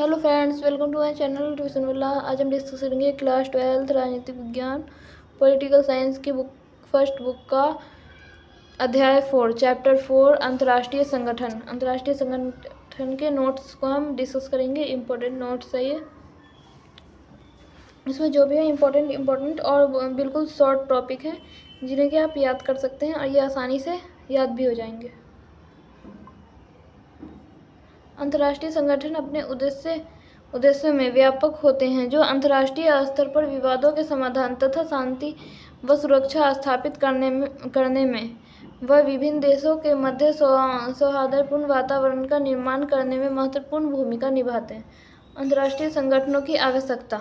Hello friends, welcome to my channel tuition वाला। आज हम डिस्कस करेंगे क्लास 12 राजनीतिक विज्ञान पॉलिटिकल साइंस की फर्स्ट बुक का अध्याय 4 चैप्टर 4 अंतर्राष्ट्रीय संगठन। अंतर्राष्ट्रीय संगठन के नोट्स को हम डिस्कस करेंगे। इम्पोर्टेंट नोट्स है ये। इसमें जो भी है इम्पोर्टेंट और बिल्कुल शॉर्ट टॉपिक है जिन्हें कि आप याद कर सकते हैं और ये आसानी से याद भी हो जाएंगे। अंतर्राष्ट्रीय संगठन अपने उद्देश्य में व्यापक होते हैं, जो अंतर्राष्ट्रीय स्तर पर विवादों के समाधान तथा शांति व सुरक्षा स्थापित करने में व विभिन्न देशों के मध्य सौहार्दपूर्ण वातावरण का निर्माण करने में महत्वपूर्ण भूमिका निभाते हैं। अंतर्राष्ट्रीय संगठनों की आवश्यकता,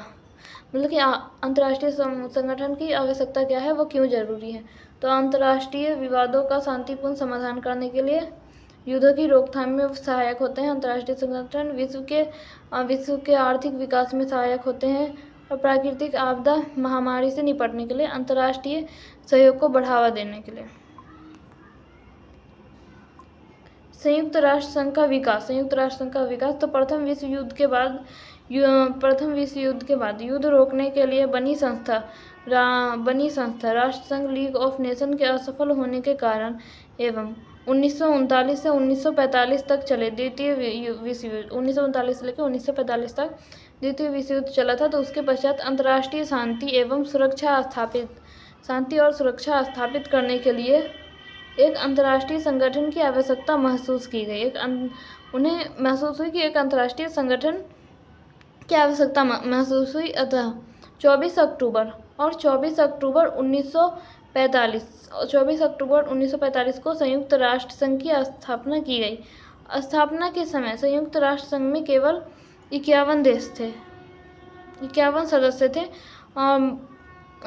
मतलब कि अंतर्राष्ट्रीय संगठन की आवश्यकता क्या है, वो क्यों जरूरी है। तो अंतर्राष्ट्रीय विवादों का शांतिपूर्ण समाधान करने के लिए युद्ध की रोकथाम में सहायक होते हैं। अंतर्राष्ट्रीय संगठन विश्व के आर्थिक विकास में सहायक होते हैं और प्राकृतिक आपदा महामारी से निपटने के लिए अंतर्राष्ट्रीय सहयोग को बढ़ावा देने के लिए। संयुक्त राष्ट्र संघ का विकास तो प्रथम विश्व युद्ध के बाद युद्ध रोकने के लिए बनी संस्था राष्ट्र संघ लीग ऑफ नेशन के असफल होने के कारण एवं 1939 से 1945 तक चले द्वितीय विश्व युद्ध 1939 से लेकर 1945 तक द्वितीय विश्व युद्ध चला था। तो उसके पश्चात अंतर्राष्ट्रीय शांति और सुरक्षा स्थापित करने के लिए एक अंतर्राष्ट्रीय संगठन की आवश्यकता महसूस की गई। उन्हें महसूस हुई कि एक अंतर्राष्ट्रीय संगठन की आवश्यकता महसूस हुई। अतः 24 अक्टूबर 1945 को संयुक्त राष्ट्र संघ की स्थापना की गई। स्थापना के समय संयुक्त राष्ट्र संघ में केवल 51 सदस्य थे और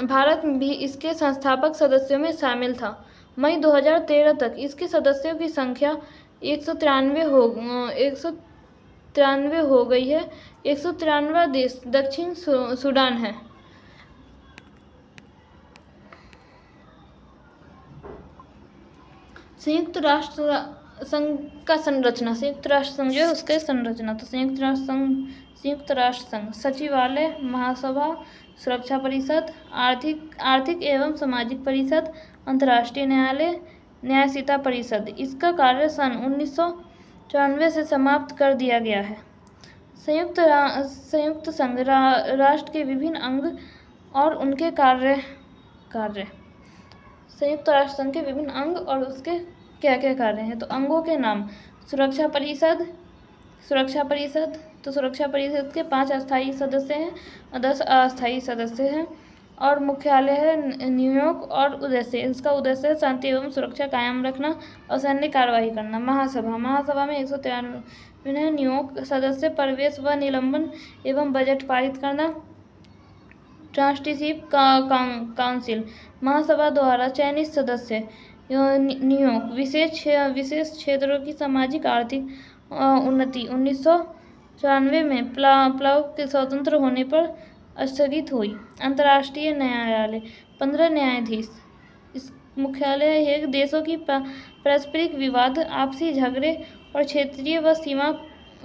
भारत भी इसके संस्थापक सदस्यों में शामिल था। मई 2013 तक इसके सदस्यों की संख्या 193 हो गई है। 193वां देश दक्षिण सूडान है। संयुक्त राष्ट्र संघ का संरचना, संयुक्त राष्ट्र संघ जो है उसका संरचना। तो संयुक्त राष्ट्र संघ सचिवालय, महासभा, सुरक्षा परिषद, आर्थिक एवं सामाजिक परिषद, अंतर्राष्ट्रीय न्यायालय, न्यायशीता परिषद। इसका कार्य सन 1994 से समाप्त कर दिया गया है। संयुक्त संघ राष्ट्र के विभिन्न अंग और उनके कार्य संयुक्त राष्ट्र संघ के विभिन्न अंग और उसके क्या क्या कार्य हैं। तो अंगों के नाम, सुरक्षा परिषद। तो सुरक्षा परिषद के 5 अस्थायी सदस्य हैं और 10 अस्थायी सदस्य हैं और मुख्यालय है न्यूयॉर्क। और इसका उद्देश्य है शांति एवं सुरक्षा कायम रखना और सैन्य कार्रवाई करना। महासभा में 193 न्यूयॉर्क सदस्य, प्रवेश व निलंबन एवं बजट पारित करना। ट्रांसटीशिप काउंसिल, महासभा द्वारा चयनित सदस्य, न्यूयॉर्क। विशेष क्षेत्रों की सामाजिक आर्थिक उन्नति 1994 में प्लाव के स्वतंत्र होने पर स्थगित हुई। अंतर्राष्ट्रीय न्यायालय, 15 न्यायाधीश। इस मुख्यालय है देशों की पारस्परिक विवाद, आपसी झगड़े और क्षेत्रीय व सीमा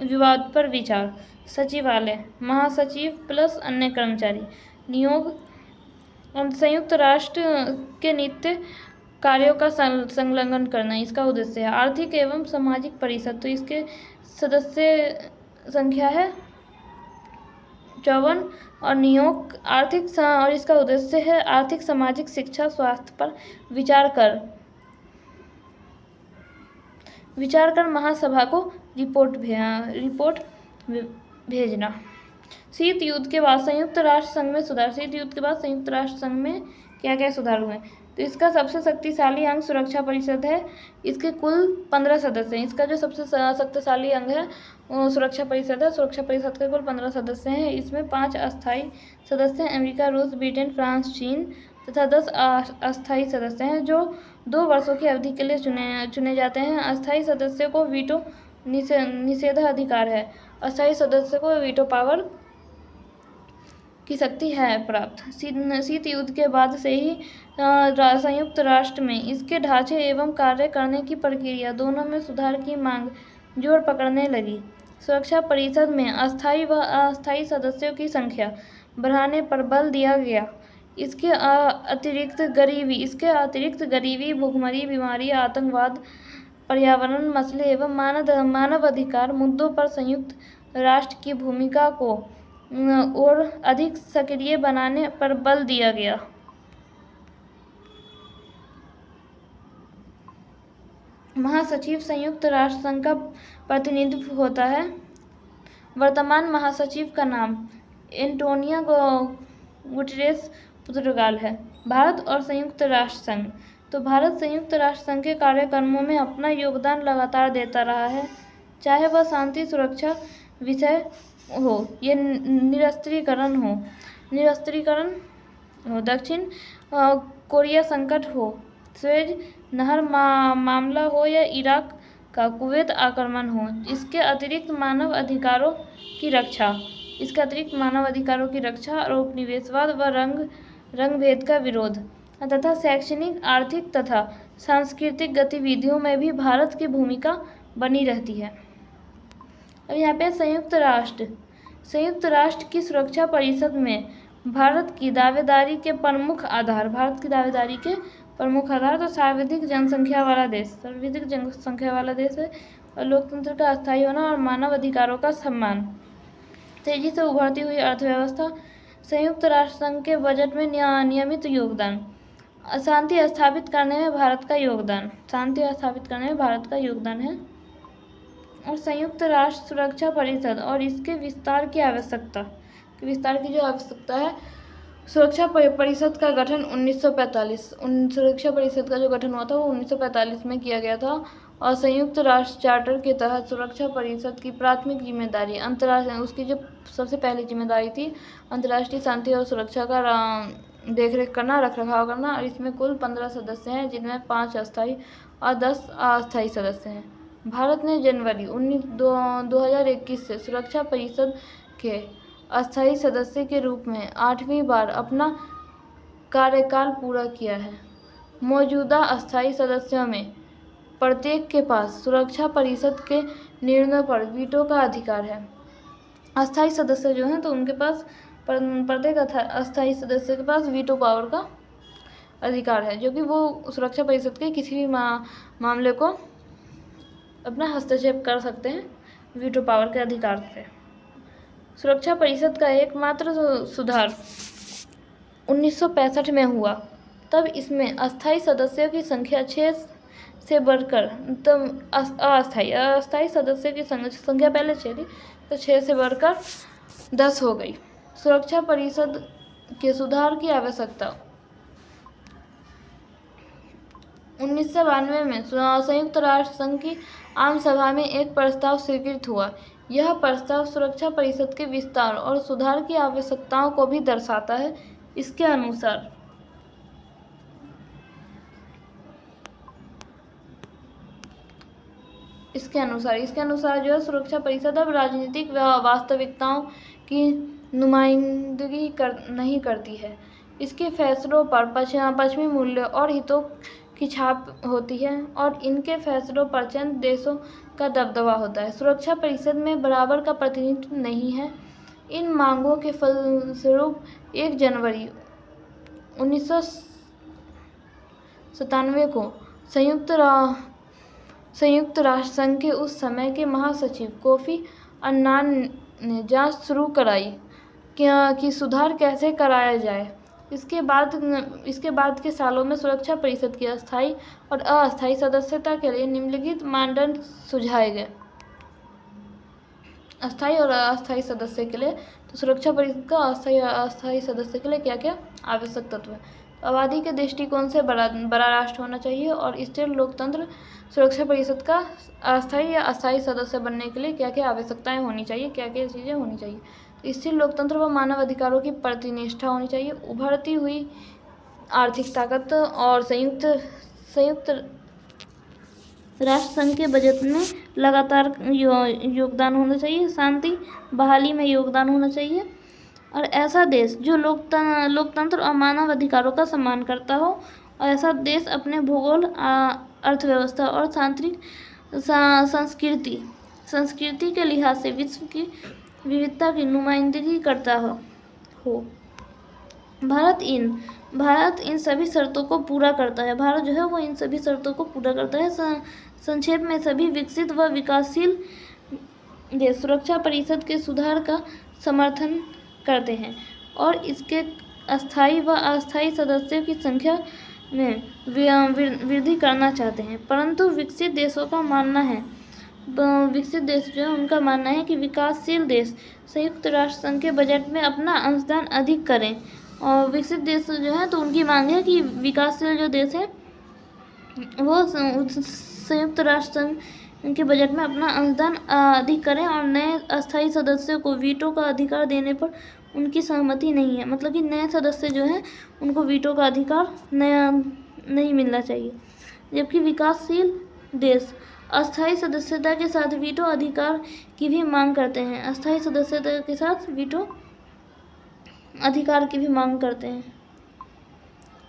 विवाद पर विचार। सचिवालय, महासचिव प्लस अन्य कर्मचारी। नियोग, संयुक्त राष्ट्र के नित्य कार्यों का संलग्न करना इसका उद्देश्य है। आर्थिक एवं सामाजिक परिषद, तो इसके सदस्य संख्या है 54 और नियोग और इसका उद्देश्य है आर्थिक, सामाजिक, शिक्षा, स्वास्थ्य पर विचार कर महासभा को रिपोर्ट भेजना। शीत युद्ध के बाद संयुक्त राष्ट्र संघ में सुधार। शीत युद्ध के बाद संयुक्त राष्ट्र संघ में क्या क्या सुधार हुए। तो इसका सबसे शक्तिशाली अंग सुरक्षा परिषद है। इसके कुल 15 सदस्य हैं। इसका जो सबसे शक्तिशाली अंग है वो सुरक्षा परिषद है। सुरक्षा परिषद के कुल 15 सदस्य हैं। इसमें 5 अस्थायी सदस्य हैं, अमेरिका, रूस, ब्रिटेन, फ्रांस, चीन, तथा 10 अस्थायी सदस्य हैं जो 2 वर्षों की अवधि के लिए चुने जाते हैं। अस्थायी सदस्यों को वीटो निषेधाधिकार है। अस्थायी सदस्य को वीटो पावर की शक्ति है प्राप्त। शीत युद्ध के बाद से ही संयुक्त राष्ट्र में इसके ढांचे एवं कार्य करने की प्रक्रिया दोनों में सुधार की मांग जोर पकड़ने लगी। सुरक्षा परिषद में अस्थायी व अस्थायी सदस्यों की संख्या बढ़ाने पर बल दिया गया। इसके अतिरिक्त गरीबी, भुखमरी, बीमारी, आतंकवाद, पर्यावरण मसले एवं मानवाधिकार मुद्दों पर संयुक्त राष्ट्र की भूमिका को और अधिक सक्रिय बनाने पर बल दिया गया। महासचिव संयुक्त राष्ट्र संघ का प्रतिनिधित्व होता है। वर्तमान महासचिव का नाम एंटोनियो गुटेरेस पुर्तगाल है। भारत और संयुक्त राष्ट्र संघ। तो भारत संयुक्त राष्ट्र संघ के कार्यक्रमों में अपना योगदान लगातार देता रहा है, चाहे वह शांति सुरक्षा विषय हो, ये निरस्त्रीकरण हो, दक्षिण कोरिया संकट हो, सुएज नहर मामला हो या इराक का कुवैत आक्रमण हो। इसके अतिरिक्त मानव अधिकारों की रक्षा और उपनिवेशवाद व रंग भेद का विरोध तथा शैक्षणिक, आर्थिक तथा सांस्कृतिक गतिविधियों में भी भारत की भूमिका बनी रहती है। अब यहाँ पे संयुक्त राष्ट्र की सुरक्षा परिषद में भारत की दावेदारी के प्रमुख आधार तो सर्वाधिक जनसंख्या वाला देश है और लोकतंत्र का अस्थायी होना और मानव अधिकारों का सम्मान। तेजी से उभरती हुई अर्थव्यवस्था, संयुक्त राष्ट्र संघ के बजट में नियमित योगदान, शांति स्थापित करने में भारत का योगदान है। और संयुक्त राष्ट्र सुरक्षा परिषद और इसके विस्तार की जो आवश्यकता है। सुरक्षा परिषद का गठन 1945 सुरक्षा परिषद का जो गठन हुआ था वो 1945 में किया गया था और संयुक्त राष्ट्र चार्टर के तहत सुरक्षा परिषद की प्राथमिक जिम्मेदारी उसकी जो सबसे पहली जिम्मेदारी थी अंतर्राष्ट्रीय शांति और सुरक्षा का देखरेख करना, रखरखाव करना। और इसमें कुल 15 सदस्य हैं, जिनमें 5 अस्थायी और 10 अस्थायी सदस्य हैं। भारत ने जनवरी 2021 से सुरक्षा परिषद के अस्थायी सदस्य के रूप में 8वीं बार अपना कार्यकाल पूरा किया है। मौजूदा अस्थायी सदस्यों में प्रत्येक के पास सुरक्षा परिषद के निर्णय पर वीटो का अधिकार है। अस्थायी सदस्य जो हैं तो उनके पास प्रत्येक अस्थायी सदस्य के पास वीटो पावर का अधिकार है, जो कि वो सुरक्षा परिषद के किसी भी मामले को अपना हस्तक्षेप कर सकते हैं वीटो पावर के अधिकार से। सुरक्षा परिषद का एकमात्र सुधार 1965 में हुआ। तब इसमें अस्थायी सदस्यों की संख्या 6 से बढ़कर अस्थायी सदस्यों की संख्या पहले 6 थी तो 6 से बढ़कर 10 हो गई। सुरक्षा परिषद के सुधार की आवश्यकता 1992 में संयुक्त राष्ट्र संघ की आम सभा में एक प्रस्ताव स्वीकृत हुआ। यह प्रस्ताव सुरक्षा परिषद के विस्तार और सुधार की आवश्यकताओं को भी दर्शाता है। इसके अनुसार जो है सुरक्षा परिषद अब राजनीतिक वास्तविकताओं की नुमाइंदगी नहीं करती है। इसके फैसलों पर पश्चिमी मूल्यों और हितों की छाप होती है और इनके फैसलों पर चंद देशों का दबदबा होता है। सुरक्षा परिषद में बराबर का प्रतिनिधित्व नहीं है। इन मांगों के फलस्वरूप 1 जनवरी 1997 को संयुक्त राष्ट्र संघ के उस समय के महासचिव कोफी अन्नान ने जांच शुरू कराई कि सुधार कैसे कराया जाए। इसके बाद के सालों में सुरक्षा परिषद की अस्थायी और अस्थायी सदस्यता के लिए निम्नलिखित मानदंड सुझाए गए। अस्थायी और अस्थायी सदस्य के लिए तो सुरक्षा परिषद का अस्थायी सदस्य के लिए क्या क्या आवश्यक तत्व है। आबादी के दृष्टिकोण से बड़ा राष्ट्र होना चाहिए और स्थिर लोकतंत्र। सुरक्षा परिषद का अस्थायी या अस्थायी सदस्य बनने के लिए क्या क्या आवश्यकताएं होनी चाहिए, क्या क्या चीज़ें होनी चाहिए। स्थिर लोकतंत्र व मानव अधिकारों की प्रतिनिष्ठा होनी चाहिए। उभरती हुई आर्थिक ताकत और संयुक्त राष्ट्र संघ के बजट में लगातार योगदान होना चाहिए। शांति बहाली में योगदान होना चाहिए और ऐसा देश जो लोकतंत्र और मानव अधिकारों का सम्मान करता हो और ऐसा देश अपने भूगोल, अर्थव्यवस्था और संस्कृति के लिहाज से विश्व की विविधता की नुमाइंदगी करता हो। भारत इन सभी शर्तों को पूरा करता है। भारत जो है वो इन सभी शर्तों को पूरा करता है। संक्षेप में, सभी विकसित व विकासशील देश सुरक्षा परिषद के सुधार का समर्थन करते हैं और इसके अस्थायी व अस्थायी सदस्यों की संख्या में वृद्धि करना चाहते हैं। परंतु विकसित देशों का मानना है, विकसित देश जो है उनका मानना है कि विकासशील देश संयुक्त राष्ट्र संघ के बजट में अपना अंशदान अधिक करें। और विकसित देश जो है तो उनकी मांग है कि विकासशील जो देश है वो संयुक्त राष्ट्र संघ के बजट में अपना अंशदान अधिक करें और नए अस्थायी सदस्यों को वीटो का अधिकार देने पर उनकी सहमति नहीं है। मतलब कि नए सदस्य जो हैं उनको वीटो का अधिकार नया नहीं मिलना चाहिए, जबकि विकासशील देश अस्थायी सदस्यता के साथ वीटो अधिकार की भी मांग करते हैं। अस्थायी सदस्यता के साथ वीटो अधिकार की भी मांग करते हैं।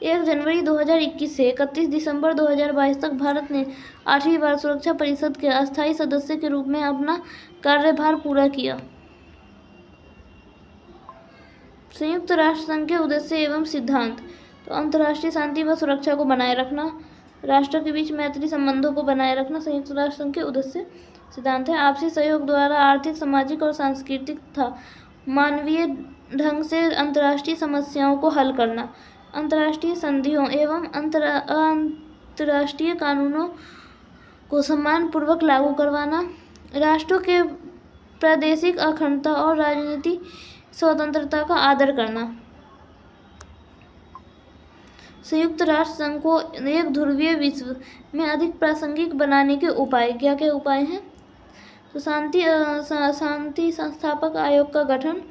1 जनवरी 2021 से 31 दिसंबर 2022 तक भारत ने 8वीं बार सुरक्षा परिषद के अस्थायी सदस्य के रूप में अपना कार्यभार पूरा किया। संयुक्त राष्ट्र संघ के उद्देश्य एवं सिद्धांत। तो अंतर्राष्ट्रीय शांति व सुरक्षा को बनाए रखना, राष्ट्रों के बीच मैत्री संबंधों को बनाए रखना संयुक्त राष्ट्र संघ के उद्देश्य सिद्धांत है। आपसी सहयोग द्वारा आर्थिक, सामाजिक और सांस्कृतिक तथा मानवीय ढंग से अंतर्राष्ट्रीय समस्याओं को हल करना, अंतर्राष्ट्रीय संधियों एवं अंतर्राष्ट्रीय कानूनों को सम्मानपूर्वक लागू करवाना, राष्ट्रों के प्रादेशिक अखंडता और राजनीतिक स्वतंत्रता का आदर करना। संयुक्त राष्ट्र संघ को एक ध्रुवीय विश्व में अधिक प्रासंगिक बनाने के उपाय। क्या क्या उपाय हैं? तो शांति संस्थापक आयोग का गठन,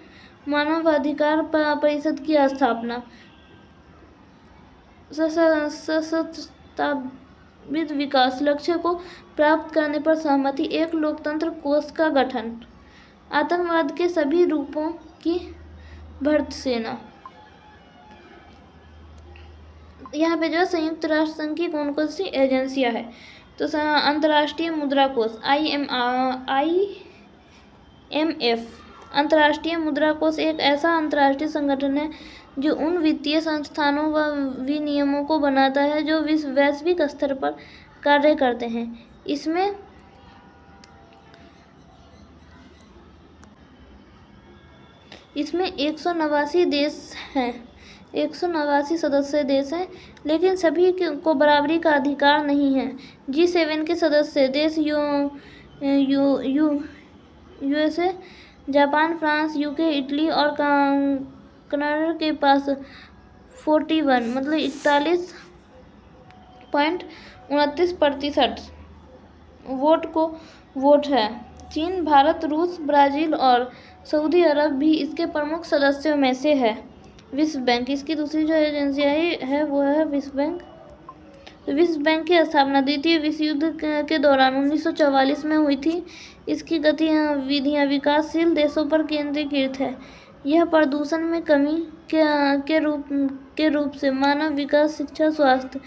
मानवाधिकार परिषद की स्थापना, सशस्त्रावित विकास लक्ष्य को प्राप्त करने पर सहमति, एक लोकतंत्र कोष का गठन, आतंकवाद के सभी रूपों की भर्त्सना। यहाँ पे जो संयुक्त राष्ट्र संघ की कौन कौन सी एजेंसियाँ हैं? तो अंतर्राष्ट्रीय मुद्रा कोष IMF। अंतर्राष्ट्रीय मुद्रा कोष एक ऐसा अंतर्राष्ट्रीय संगठन है जो उन वित्तीय संस्थानों व विनियमों को बनाता है जो वैश्विक स्तर पर कार्य करते हैं। इसमें इसमें 189 देश हैं, 189 सदस्य देश हैं, लेकिन सभी को बराबरी का अधिकार नहीं है। G7 के सदस्य देश USA, Japan, France, UK, Italy और कनाडा के पास 41 मतलब 41.29% वोट है। चीन, भारत, रूस, ब्राज़ील और सऊदी अरब भी इसके प्रमुख सदस्यों में से है। विश्व बैंक, इसकी दूसरी जो एजेंसी है वो है विश्व बैंक। तो विश्व बैंक की स्थापना द्वितीय विश्व युद्ध के दौरान 1944 में हुई थी। इसकी गतिविधियाँ विकासशील देशों पर केंद्रीकृत है। यह प्रदूषण में कमी के रूप से मानव विकास, शिक्षा, स्वास्थ्य,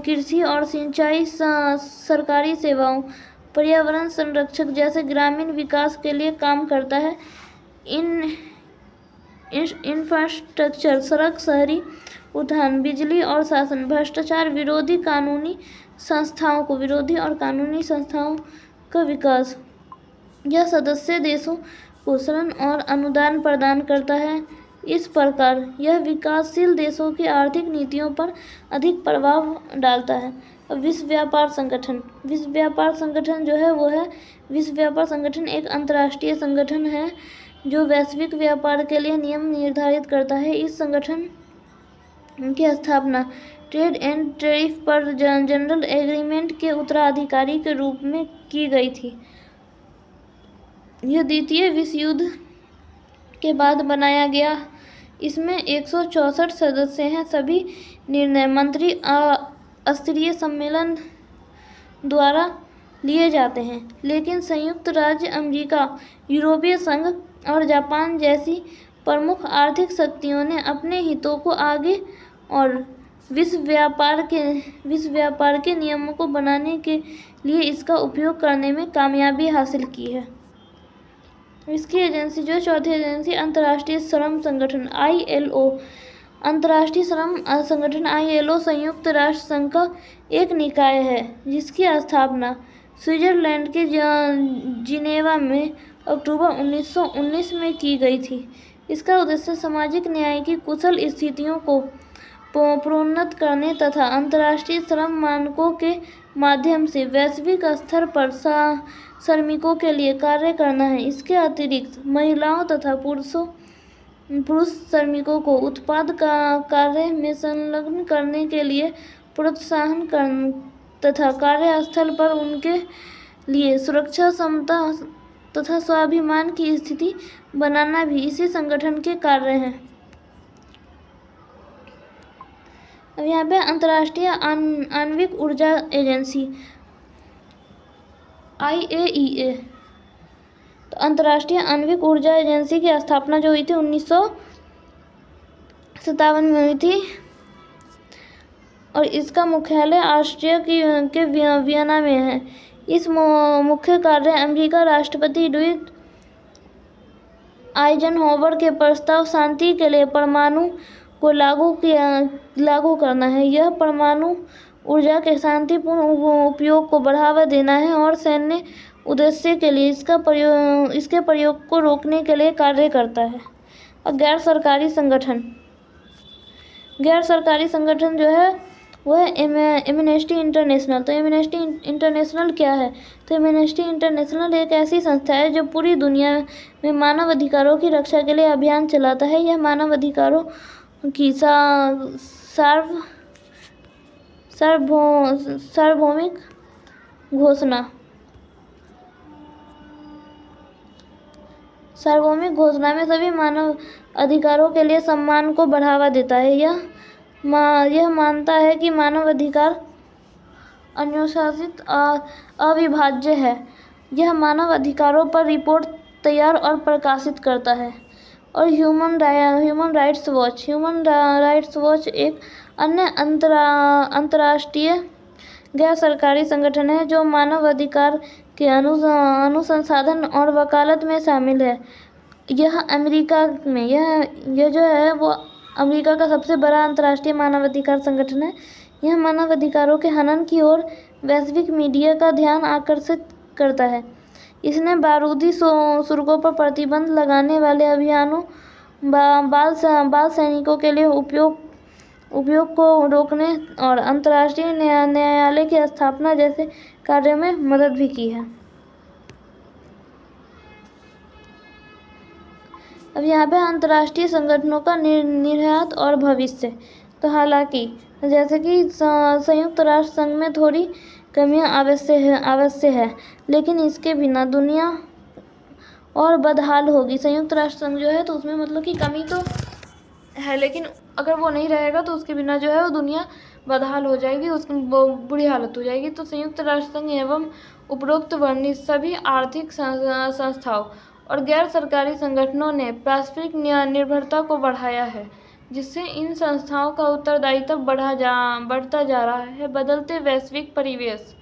कृषि और सिंचाई, सरकारी सेवाओं, पर्यावरण संरक्षण जैसे ग्रामीण विकास के लिए काम करता है। इंफ्रास्ट्रक्चर, सड़क, शहरी उत्थान, बिजली और शासन, भ्रष्टाचार विरोधी कानूनी संस्थाओं का विकास। यह सदस्य देशों को ऋण और अनुदान प्रदान करता है। इस प्रकार यह विकासशील देशों की आर्थिक नीतियों पर अधिक प्रभाव डालता है। विश्व व्यापार संगठन, विश्व व्यापार संगठन जो है वो है, विश्व व्यापार संगठन एक अंतर्राष्ट्रीय संगठन है जो वैश्विक व्यापार के लिए नियम निर्धारित करता है। इस संगठन की स्थापना ट्रेड एंड टैरिफ पर जनरल एग्रीमेंट के उत्तराधिकारी के रूप में की गई थी। यह द्वितीय विश्व युद्ध के बाद बनाया गया। इसमें 164 सदस्य हैं। सभी निर्णय मंत्री स्तरीय सम्मेलन द्वारा लिए जाते हैं, लेकिन संयुक्त राज्य अमेरिका, यूरोपीय संघ और जापान जैसी प्रमुख आर्थिक शक्तियों ने अपने हितों को आगे और विश्व व्यापार के नियमों को बनाने के लिए इसका उपयोग करने में कामयाबी हासिल की है। इसकी एजेंसी जो चौथी एजेंसी अंतर्राष्ट्रीय श्रम संगठन ILO। अंतर्राष्ट्रीय श्रम संगठन ILO संयुक्त राष्ट्र संघ का एक निकाय है जिसकी स्थापना स्विट्जरलैंड के जिनेवा में अक्टूबर 1919 में की गई थी। इसका उद्देश्य सामाजिक न्याय की कुशल स्थितियों को प्रोन्नत करने तथा अंतर्राष्ट्रीय श्रम मानकों के माध्यम से वैश्विक स्तर पर श्रमिकों के लिए कार्य करना है। इसके अतिरिक्त महिलाओं तथा पुरुष श्रमिकों को उत्पाद कार्य में संलग्न करने के लिए प्रोत्साहन तथा कार्यस्थल पर उनके लिए सुरक्षा, समता तथा स्वाभिमान की स्थिति बनाना भी इसी संगठन के कार्य हैं। अब यहाँ पे अंतर्राष्ट्रीय आणविक ऊर्जा एजेंसी IAEA। तो अंतर्राष्ट्रीय आणविक ऊर्जा एजेंसी की स्थापना जो हुई थी 1957 में हुई थी और इसका मुख्यालय ऑस्ट्रिया के वियना में है। इस मुख्य कार्य अमेरिका राष्ट्रपति ड्यूट आइजनहोवर के प्रस्ताव शांति के लिए परमाणु को लागू करना है। यह परमाणु ऊर्जा के शांतिपूर्ण उपयोग को बढ़ावा देना है और सैन्य उद्देश्य के लिए इसके प्रयोग को रोकने के लिए कार्य करता है। और गैर सरकारी संगठन जो है वो है एमनेस्टी इंटरनेशनल। तो एमनेस्टी इंटरनेशनल क्या है? तो एमनेस्टी इंटरनेशनल एक ऐसी संस्था है जो पूरी दुनिया में मानव अधिकारों की रक्षा के लिए अभियान चलाता है। यह मानव अधिकारों की सार्वभौमिक घोषणा में सभी मानव अधिकारों के लिए सम्मान को बढ़ावा देता है। यह मानता है कि मानव अधिकार अनुशासित अविभाज्य है। यह मानव अधिकारों पर रिपोर्ट तैयार और प्रकाशित करता है। और ह्यूमन राइट्स वॉच एक अन्य अंतर्राष्ट्रीय गैर सरकारी संगठन है जो मानव अधिकार के अनुसंधान और वकालत में शामिल है। यह अमेरिका में यह जो है वो अमेरिका का सबसे बड़ा अंतर्राष्ट्रीय मानवाधिकार संगठन है। यह मानव अधिकारों के हनन की ओर वैश्विक मीडिया का ध्यान आकर्षित करता है। इसने बारूदी सुरंगों पर प्रतिबंध लगाने वाले अभियानों, बाल सैनिकों के लिए उपयोग को रोकने और अंतर्राष्ट्रीय न्यायालय की स्थापना जैसे कार्यों में मदद भी की है। अब यहाँ पे अंतर्राष्ट्रीय संगठनों का निर्यात और भविष्य। तो हालांकि जैसे कि संयुक्त राष्ट्र संघ में थोड़ी कमियां अवश्य है, लेकिन इसके बिना दुनिया और बदहाल होगी। संयुक्त राष्ट्र संघ जो है तो उसमें मतलब कि कमी तो है, लेकिन अगर वो नहीं रहेगा तो उसके बिना जो है वो दुनिया बदहाल हो जाएगी, उसकी बुरी हालत हो जाएगी। तो संयुक्त राष्ट्र संघ एवं उपरोक्त वर्णित सभी आर्थिक संस्थाओं और गैर सरकारी संगठनों ने पारस्परिक निर्भरता को बढ़ाया है, जिससे इन संस्थाओं का उत्तरदायित्व बढ़ता जा रहा है। बदलते वैश्विक परिवेश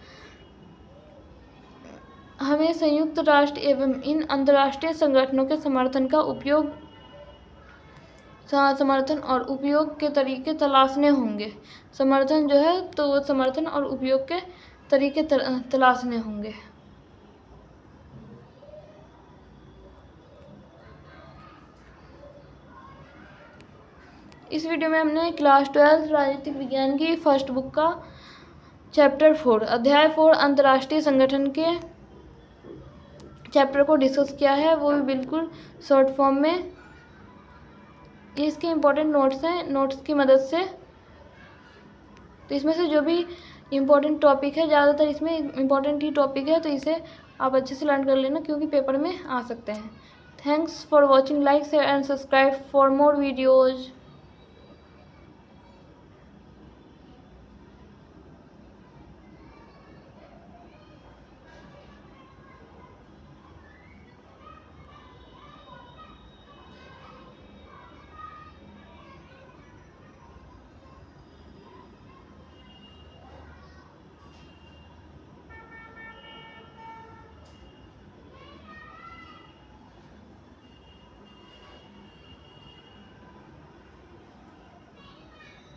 हमें संयुक्त राष्ट्र एवं इन अंतर्राष्ट्रीय संगठनों के समर्थन और उपयोग के तरीके तलाशने होंगे। समर्थन जो है तो वो समर्थन और उपयोग के तरीके तलाशने होंगे। इस वीडियो में हमने क्लास 12 राजनीतिक विज्ञान की फर्स्ट बुक का चैप्टर 4 अध्याय 4 अंतर्राष्ट्रीय संगठन के चैप्टर को डिस्कस किया है, वो भी बिल्कुल शॉर्ट फॉर्म में। ये इसके इम्पोर्टेंट नोट्स हैं, नोट्स की मदद से। तो इसमें से जो भी इम्पोर्टेंट टॉपिक है, ज़्यादातर इसमें इम्पोर्टेंट ही टॉपिक है, तो इसे आप अच्छे से लर्न कर लेना क्योंकि पेपर में आ सकते हैं। Thanks for watching, like share and subscribe for more videos.